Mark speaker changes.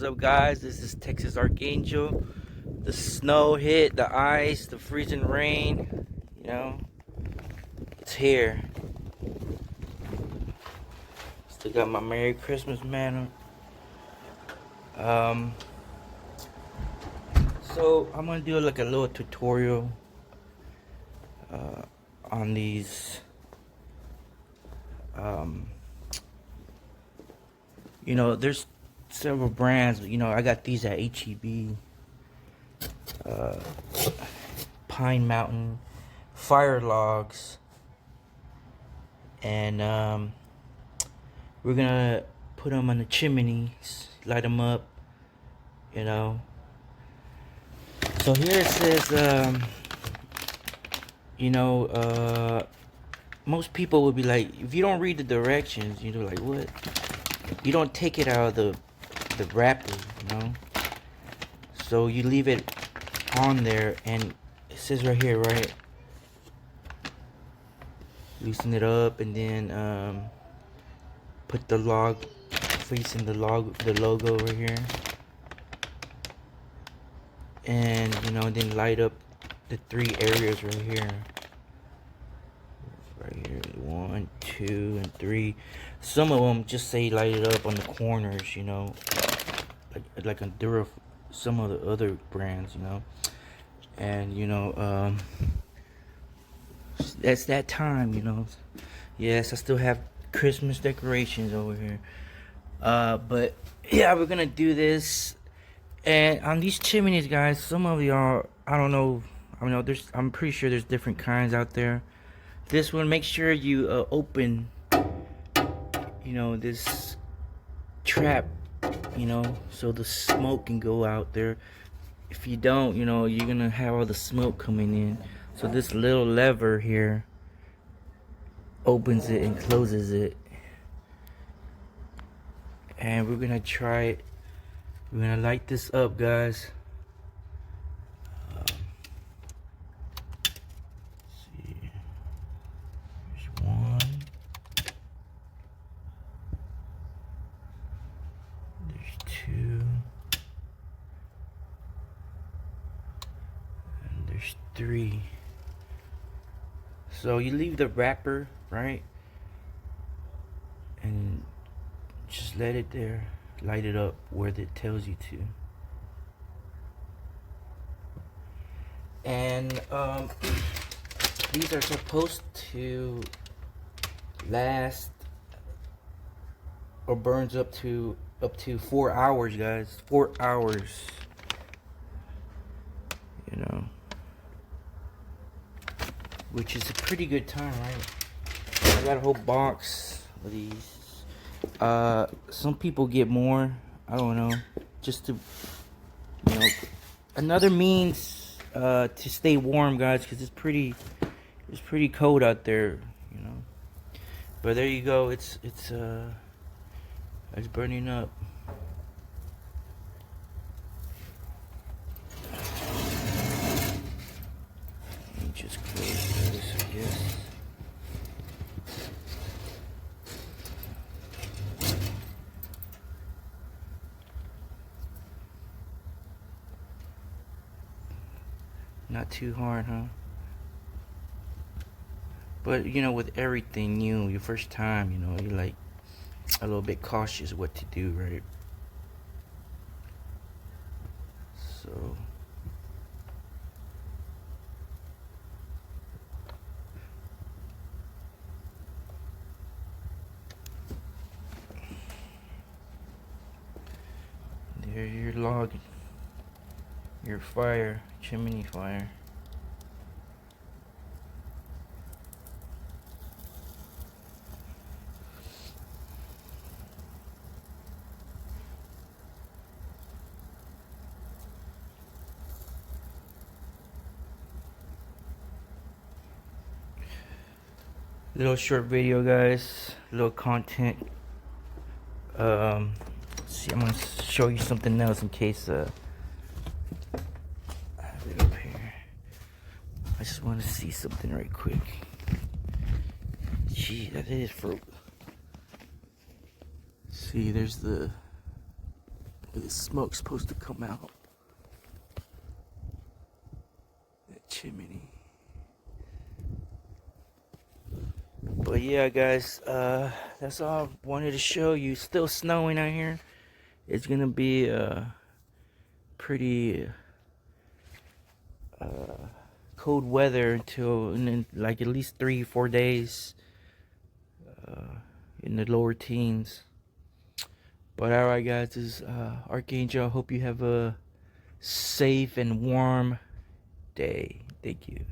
Speaker 1: What's up, guys? This is Texas Archangel. The snow hit, the ice, the freezing rain, you know, it's here. Still got my Merry Christmas manner. So I'm gonna do like a little tutorial on these. There's several brands. I got these at HEB, Pine Mountain, Firelogs, and we're gonna put them on the chimneys, light them up, you know. So here it says, most people would be like, if you don't read the directions, like, what? You don't take it out of the wrapper, So you leave it on there, and it says right here, right? Loosen it up, and then put the log facing the logo over here, and then light up the three areas right here. Right here, 1, 2, and 3. Some of them just say light it up on the corners, like on some of the other brands, and that's that time, Yes, I still have Christmas decorations over here, but yeah, we're gonna do this. And on these chimneys, guys, some of y'all, I don't know, I'm pretty sure there's different kinds out there. This one, make sure you open, this trap, so the smoke can go out there. If you don't, you're gonna have all the smoke coming in. So this little lever here opens it and closes it. And we're gonna try it. We're gonna light this up, guys. There's 3. So you leave the wrapper, right? And just let it there. Light it up where it tells you to. And these are supposed to last or burns up to 4 hours, guys. 4 hours. Which is a pretty good time, right? I got a whole box of these. Some people get more. I don't know. Just to, another means to stay warm, guys, because it's pretty cold out there, But there you go. It's burning up. Just close this, I guess. Not too hard, huh? But with everything new, your first time, you're like a little bit cautious what to do, right? So there, your log, your fire, chimney fire. Little short video, guys. Little content. See, I'm gonna show you something else in case I have it up here. I just want to see something right quick. Gee, that is for. See, there's the The smoke's supposed to come out. That chimney. But yeah, guys, that's all I wanted to show you. Still snowing out here. It's gonna be pretty cold weather until like at least 3-4 days in the lower teens. But alright, guys, this is Archangel. Hope you have a safe and warm day. Thank you.